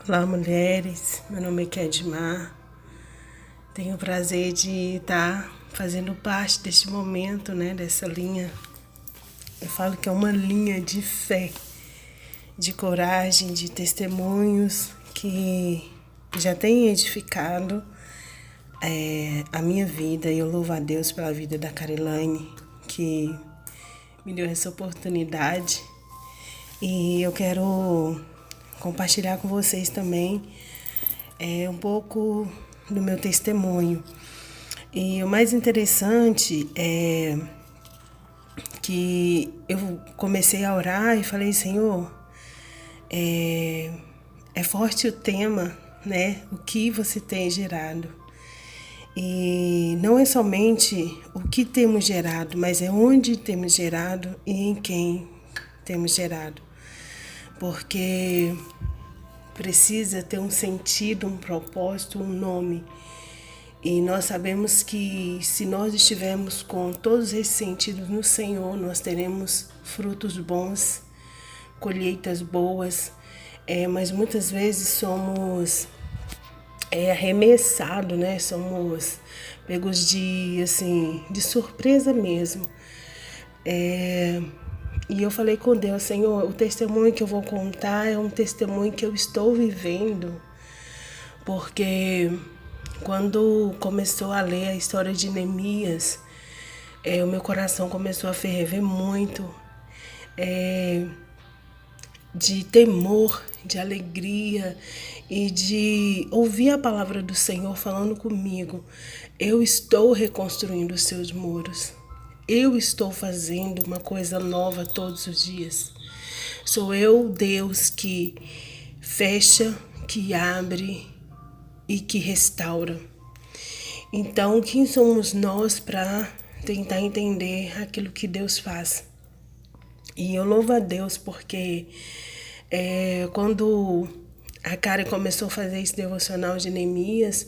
Olá, mulheres. Meu nome é Kedmar. Tenho o prazer de estar fazendo parte deste momento, dessa linha. Eu falo que é uma linha de fé, de coragem, de testemunhos que já tem edificado a minha vida. E eu louvo a Deus pela vida da Carilane, que me deu essa oportunidade. E eu quero compartilhar com vocês também um pouco do meu testemunho. E o mais interessante é que eu comecei a orar e falei, Senhor, é forte o tema, O que você tem gerado. E não é somente o que temos gerado, mas é onde temos gerado e em quem temos gerado. Porque precisa ter um sentido, um propósito, um nome. E nós sabemos que se nós estivermos com todos esses sentidos no Senhor, nós teremos frutos bons, colheitas boas, mas muitas vezes somos arremessados, Somos pegos de surpresa mesmo. E eu falei com Deus, Senhor, o testemunho que eu vou contar é um testemunho que eu estou vivendo, porque quando começou a ler a história de Neemias, o meu coração começou a ferver muito, de temor, de alegria e de ouvir a palavra do Senhor falando comigo. Eu estou reconstruindo os seus muros. Eu estou fazendo uma coisa nova todos os dias. Sou eu, Deus, que fecha, que abre e que restaura. Então, quem somos nós para tentar entender aquilo que Deus faz? E eu louvo a Deus porque quando a Karen começou a fazer esse devocional de Neemias,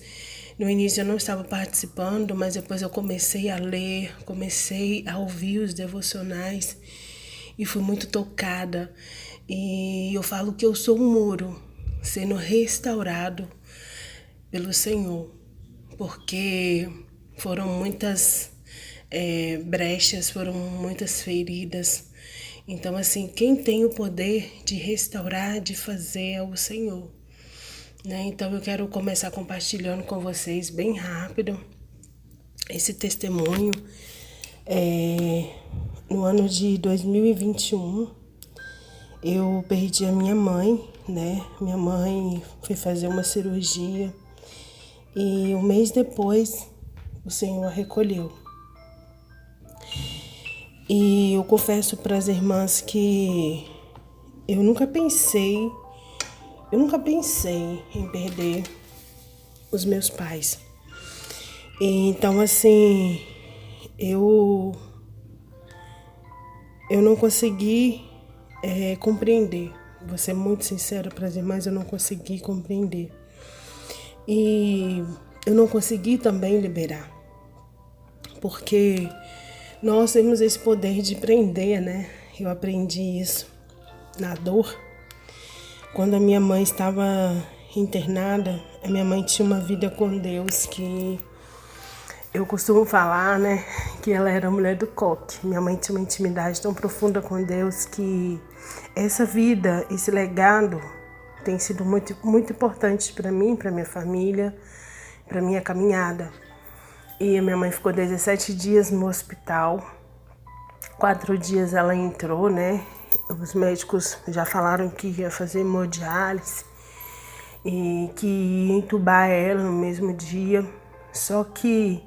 no início eu não estava participando, mas depois eu comecei a ler, comecei a ouvir os devocionais e fui muito tocada. E eu falo que eu sou um muro sendo restaurado pelo Senhor, porque foram muitas brechas, foram muitas feridas. Então, assim, quem tem o poder de restaurar, de fazer é o Senhor. Então, eu quero começar compartilhando com vocês bem rápido esse testemunho. No ano de 2021, eu perdi a minha mãe, Minha mãe foi fazer uma cirurgia e um mês depois o Senhor a recolheu. E eu confesso para as irmãs que eu nunca pensei em perder os meus pais. Então, assim, eu não consegui compreender. Vou ser muito sincera para as irmãs, eu não consegui compreender. E eu não consegui também liberar. Porque nós temos esse poder de prender, Eu aprendi isso na dor. Quando a minha mãe estava internada, a minha mãe tinha uma vida com Deus que eu costumo falar, que ela era a mulher do coque. Minha mãe tinha uma intimidade tão profunda com Deus que essa vida, esse legado tem sido muito, muito importante para mim, para minha família, para minha caminhada. E a minha mãe ficou 17 dias no hospital. 4 dias ela entrou, Os médicos já falaram que ia fazer hemodiálise e que ia entubar ela no mesmo dia. Só que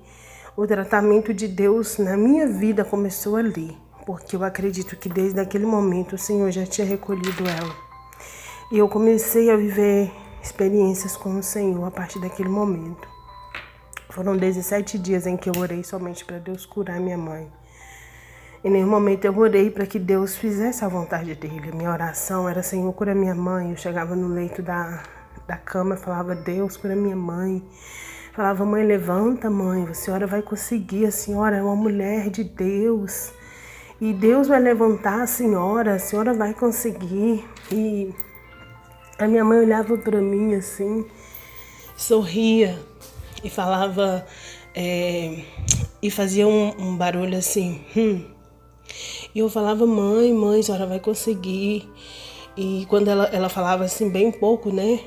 o tratamento de Deus na minha vida começou ali, porque eu acredito que desde aquele momento o Senhor já tinha recolhido ela. E eu comecei a viver experiências com o Senhor a partir daquele momento. Foram 17 dias em que eu orei somente para Deus curar minha mãe. Em nenhum momento eu orei para que Deus fizesse a vontade dele. A minha oração era, Senhor, cura minha mãe. Eu chegava no leito da cama e falava, Deus, cura minha mãe. Falava, mãe, levanta, mãe, a senhora vai conseguir. A senhora é uma mulher de Deus. E Deus vai levantar a senhora vai conseguir. E A minha mãe olhava para mim assim, sorria e falava, e fazia um barulho assim, E eu falava, mãe, a senhora vai conseguir. E quando ela falava assim, bem pouco, né?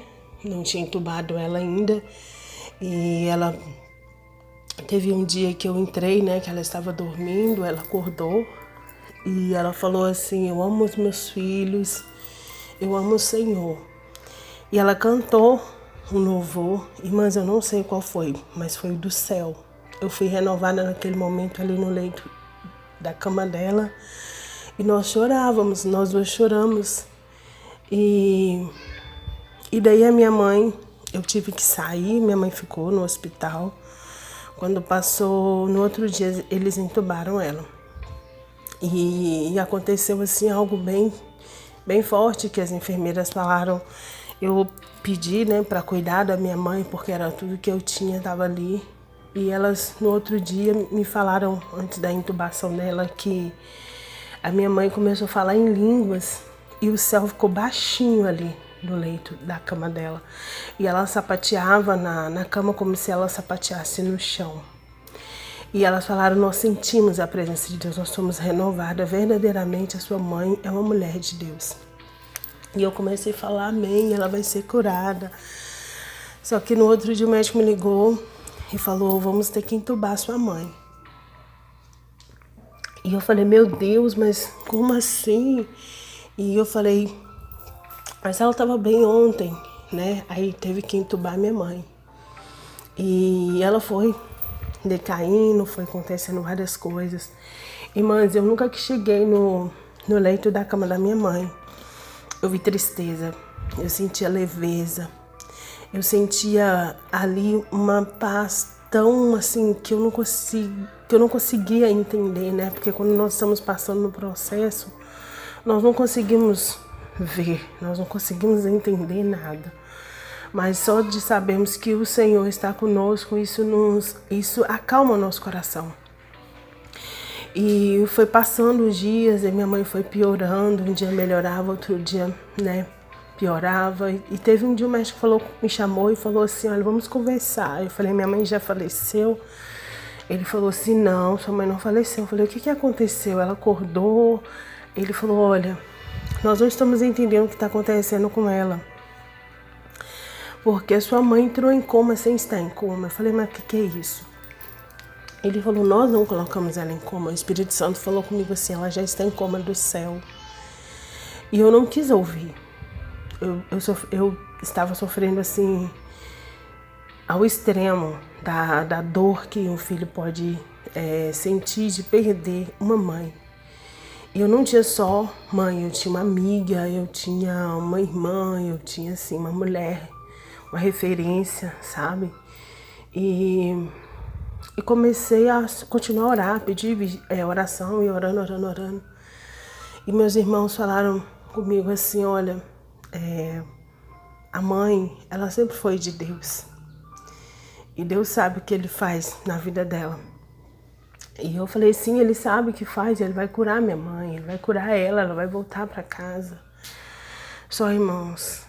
Não tinha entubado ela ainda. E ela teve um dia que eu entrei, né? Que ela estava dormindo, ela acordou. E ela falou assim, eu amo os meus filhos, eu amo o Senhor. E ela cantou um louvor, irmãs, eu não sei qual foi, mas foi do céu. Eu fui renovada naquele momento ali no leito da cama dela. E nós chorávamos, nós dois choramos. E daí a minha mãe, eu tive que sair, minha mãe ficou no hospital. Quando passou, no outro dia, eles entubaram ela. E aconteceu assim algo bem forte, que as enfermeiras falaram. Eu pedi, né, para cuidar da minha mãe, porque era tudo que eu tinha, estava ali. E elas, no outro dia, me falaram, antes da intubação dela, que a minha mãe começou a falar em línguas e o céu ficou baixinho ali no leito da cama dela. E ela sapateava na cama como se ela sapateasse no chão. E elas falaram, nós sentimos a presença de Deus, nós somos renovadas, verdadeiramente a sua mãe é uma mulher de Deus. E eu comecei a falar, amém, ela vai ser curada. Só que no outro dia o médico me ligou e falou, vamos ter que entubar sua mãe. E eu falei, meu Deus, mas como assim? E eu falei, mas ela estava bem ontem, né? Aí teve que entubar minha mãe. E ela foi decaindo, foi acontecendo várias coisas. Irmãs, eu nunca que cheguei no leito da cama da minha mãe, eu vi tristeza, eu sentia leveza, eu sentia ali uma paz tão assim que eu não conseguia entender, né? Porque quando nós estamos passando no processo, nós não conseguimos ver, nós não conseguimos entender nada. Mas só de sabermos que o Senhor está conosco, isso acalma o nosso coração. E foi passando os dias e minha mãe foi piorando, um dia melhorava, outro dia, né, piorava. E teve um dia o médico me chamou e falou assim, olha, vamos conversar. Eu falei, minha mãe já faleceu? Ele falou assim, não, sua mãe não faleceu. Eu falei, o que aconteceu? Ela acordou. Ele falou, olha, nós não estamos entendendo o que está acontecendo com ela. Porque sua mãe entrou em coma sem estar em coma. Eu falei, mas o que é isso? Ele falou, nós não colocamos ela em coma. O Espírito Santo falou comigo assim, ela já está em coma do céu. E eu não quis ouvir. Eu estava sofrendo assim, ao extremo da dor que um filho pode sentir de perder uma mãe. E eu não tinha só mãe, eu tinha uma amiga, eu tinha uma irmã, eu tinha assim uma mulher, uma referência, sabe? E comecei a continuar a orar, pedir oração e orando. E meus irmãos falaram comigo assim, olha, a mãe, ela sempre foi de Deus. E Deus sabe o que Ele faz na vida dela. E eu falei, sim, Ele sabe o que faz, Ele vai curar minha mãe, Ele vai curar ela vai voltar para casa. Só irmãs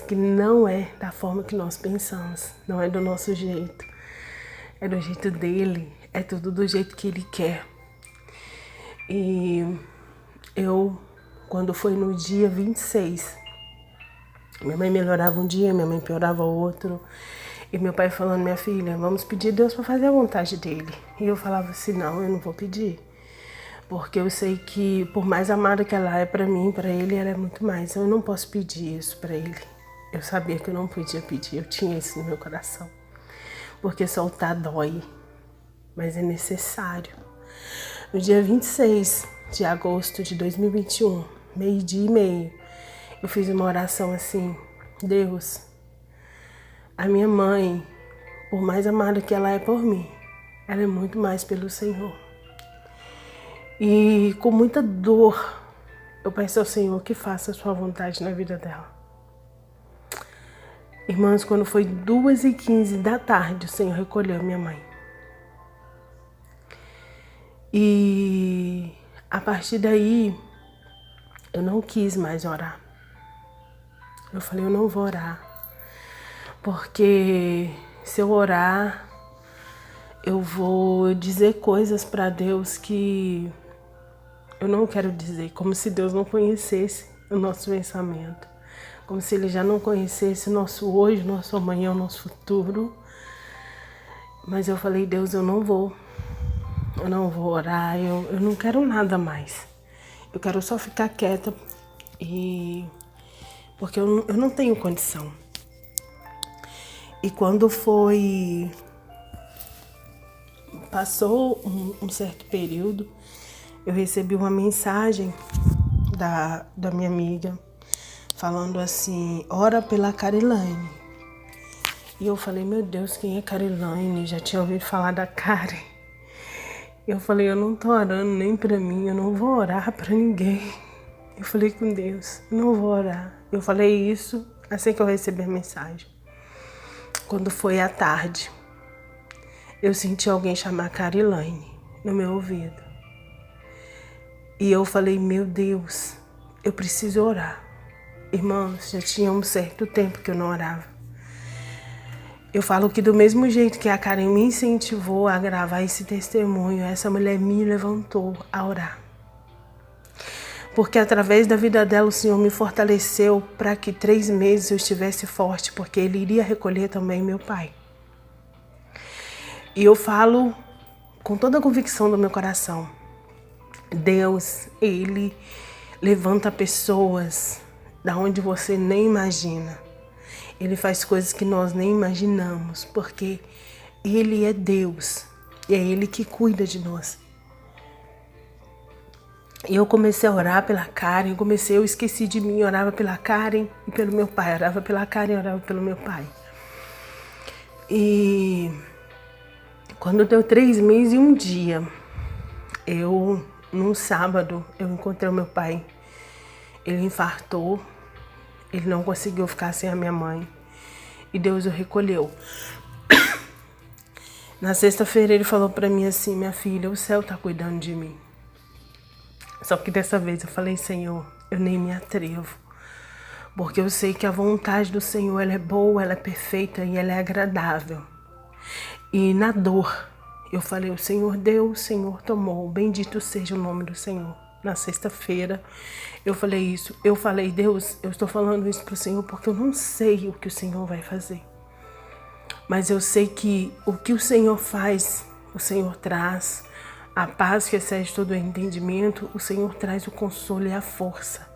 que não é da forma que nós pensamos, não é do nosso jeito. É do jeito dele, é tudo do jeito que ele quer. E eu, quando foi no dia 26, minha mãe melhorava um dia, minha mãe piorava outro. E meu pai falando, minha filha, vamos pedir a Deus para fazer a vontade dele. E eu falava assim, não, eu não vou pedir. Porque eu sei que por mais amada que ela é para mim, para ele, ela é muito mais. Eu não posso pedir isso para ele. Eu sabia que eu não podia pedir, eu tinha isso no meu coração. Porque soltar dói, mas é necessário. No dia 26 de agosto de 2021, 12:30, eu fiz uma oração assim, Deus, a minha mãe, por mais amada que ela é por mim, ela é muito mais pelo Senhor. E com muita dor, eu peço ao Senhor que faça a sua vontade na vida dela. Irmãs, quando foi 2:15 da tarde, o Senhor recolheu minha mãe. E a partir daí, eu não quis mais orar. Eu falei, eu não vou orar. Porque se eu orar, eu vou dizer coisas para Deus que eu não quero dizer. Como se Deus não conhecesse o nosso pensamento. Como se Ele já não conhecesse o nosso hoje, o nosso amanhã, o nosso futuro. Mas eu falei, Deus, eu não vou orar, eu não quero nada mais. Eu quero só ficar quieta, porque eu não tenho condição. E quando passou um certo período, eu recebi uma mensagem da minha amiga, falando assim, ora pela Carilane. E eu falei, meu Deus, quem é Carilane? Já tinha ouvido falar da Karen. Eu falei, eu não tô orando nem pra mim, eu não vou orar pra ninguém. Eu falei com Deus, eu não vou orar. Eu falei isso assim que eu recebi a mensagem. Quando foi à tarde, eu senti alguém chamar Carilane no meu ouvido. E eu falei, meu Deus, eu preciso orar. Irmãos, já tinha um certo tempo que eu não orava. Eu falo que do mesmo jeito que a Karen me incentivou a gravar esse testemunho, essa mulher me levantou a orar. Porque através da vida dela o Senhor me fortaleceu para que 3 meses eu estivesse forte, porque Ele iria recolher também meu pai. E eu falo com toda a convicção do meu coração, Deus, Ele levanta pessoas da onde você nem imagina. Ele faz coisas que nós nem imaginamos, porque Ele é Deus e é Ele que cuida de nós. E eu comecei a orar pela Karen, eu esqueci de mim, orava pela Karen e pelo meu pai, orava pela Karen e orava pelo meu pai. E quando deu 3 meses e um dia, num sábado, eu encontrei o meu pai. Ele infartou, ele não conseguiu ficar sem a minha mãe e Deus o recolheu. Na sexta-feira ele falou pra mim assim, minha filha, o céu tá cuidando de mim. Só que dessa vez eu falei, Senhor, eu nem me atrevo. Porque eu sei que a vontade do Senhor, ela é boa, ela é perfeita e ela é agradável. E na dor, eu falei, o Senhor deu, o Senhor tomou, bendito seja o nome do Senhor. Na sexta-feira, eu falei isso. Eu falei, Deus, eu estou falando isso pro Senhor porque eu não sei o que o Senhor vai fazer. Mas eu sei que o que o Senhor faz, o Senhor traz. A paz que excede todo o entendimento, o Senhor traz o consolo e a força.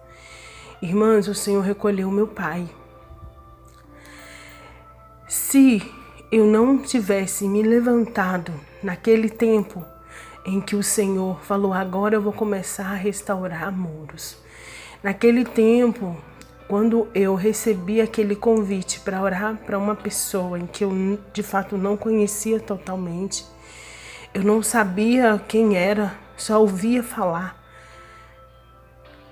Irmãs, o Senhor recolheu meu pai. Se eu não tivesse me levantado naquele tempo em que o Senhor falou, agora eu vou começar a restaurar muros. Naquele tempo, quando eu recebi aquele convite para orar para uma pessoa em que eu de fato não conhecia totalmente, eu não sabia quem era, só ouvia falar.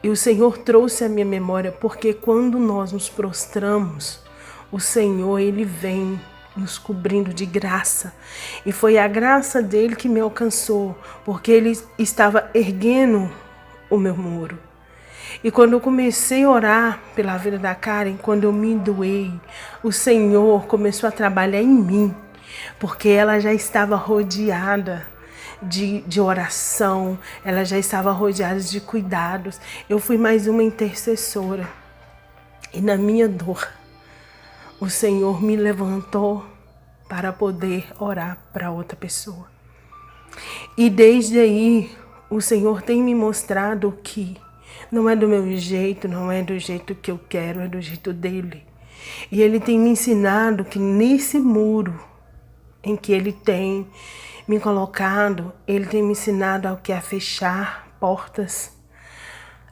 E o Senhor trouxe à minha memória, porque quando nós nos prostramos, o Senhor, Ele vem nos cobrindo de graça. E foi a graça dele que me alcançou, porque Ele estava erguendo o meu muro. E quando eu comecei a orar pela vida da Karen, quando eu me doei, o Senhor começou a trabalhar em mim. Porque ela já estava rodeada de oração, ela já estava rodeada de cuidados. Eu fui mais uma intercessora. E na minha dor, o Senhor me levantou para poder orar para outra pessoa. E desde aí, o Senhor tem me mostrado que não é do meu jeito, não é do jeito que eu quero, é do jeito dele. E Ele tem me ensinado que nesse muro em que Ele tem me colocado, Ele tem me ensinado ao que? A fechar portas,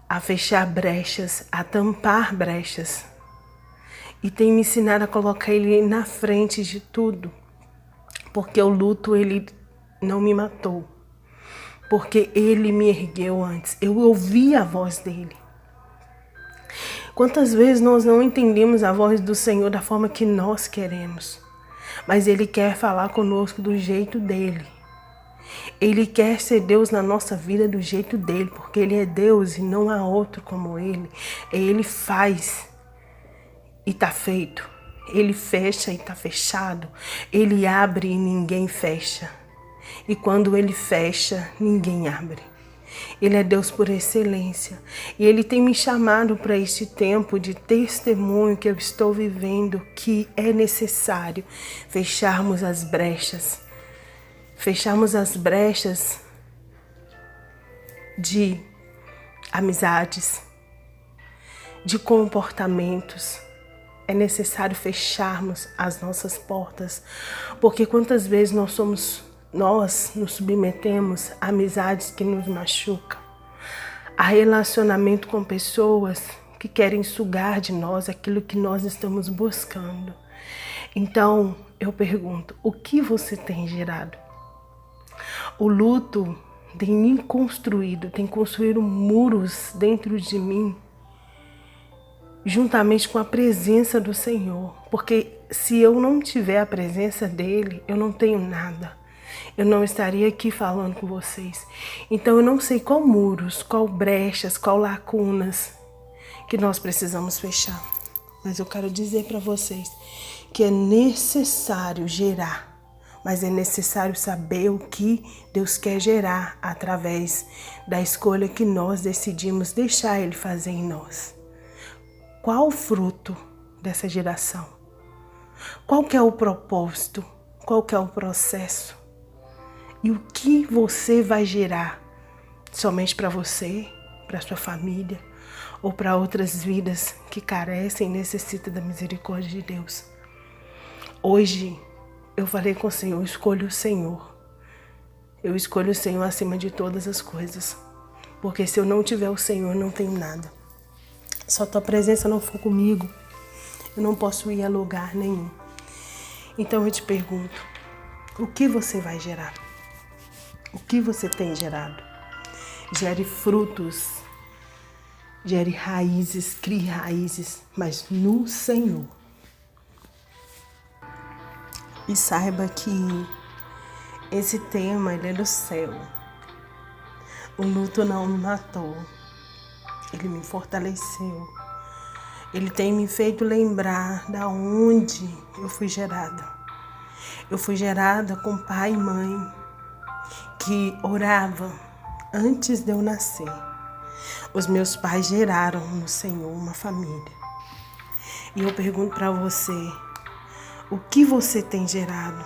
a fechar brechas, a tampar brechas. E tem me ensinado a colocar Ele na frente de tudo. Porque o luto, Ele não me matou. Porque Ele me ergueu antes. Eu ouvi a voz dEle. Quantas vezes nós não entendemos a voz do Senhor da forma que nós queremos? Mas Ele quer falar conosco do jeito dEle. Ele quer ser Deus na nossa vida do jeito dEle, porque Ele é Deus e não há outro como Ele. Ele faz e tá feito. Ele fecha e tá fechado. Ele abre e ninguém fecha. E quando ele fecha, ninguém abre. Ele é Deus por excelência. E Ele tem me chamado para este tempo de testemunho que eu estou vivendo, que é necessário fecharmos as brechas. Fecharmos as brechas de amizades, de comportamentos. É necessário fecharmos as nossas portas, porque quantas vezes nós nos submetemos a amizades que nos machucam, a relacionamento com pessoas que querem sugar de nós aquilo que nós estamos buscando. Então, eu pergunto, o que você tem gerado? O luto tem me construído, tem construído muros dentro de mim, juntamente com a presença do Senhor. Porque se eu não tiver a presença dele, eu não tenho nada. Eu não estaria aqui falando com vocês. Então eu não sei qual muros, qual brechas, qual lacunas que nós precisamos fechar. Mas eu quero dizer para vocês que é necessário gerar. Mas é necessário saber o que Deus quer gerar através da escolha que nós decidimos deixar Ele fazer em nós. Qual o fruto dessa geração? Qual que é o propósito? Qual que é o processo? E o que você vai gerar? Somente para você, para sua família ou para outras vidas que carecem e necessitam da misericórdia de Deus? Hoje, eu falei com o Senhor, eu escolho o Senhor. Eu escolho o Senhor acima de todas as coisas. Porque se eu não tiver o Senhor, eu não tenho nada. Se a tua presença não for comigo, eu não posso ir a lugar nenhum. Então eu te pergunto, o que você vai gerar? O que você tem gerado? Gere frutos, gere raízes, crie raízes, mas no Senhor. E saiba que esse tema, ele é do céu. O luto não me matou. Ele me fortaleceu. Ele tem me feito lembrar da onde eu fui gerada. Eu fui gerada com pai e mãe que orava antes de eu nascer. Os meus pais geraram no Senhor uma família. E eu pergunto para você, o que você tem gerado?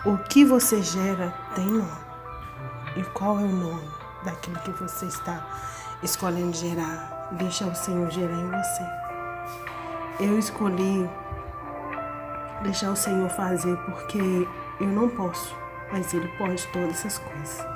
O que você gera tem nome. E qual é o nome daquilo que você está escolhendo gerar? Deixa o Senhor gerar em você. Eu escolhi deixar o Senhor fazer porque eu não posso, mas Ele pode todas essas coisas.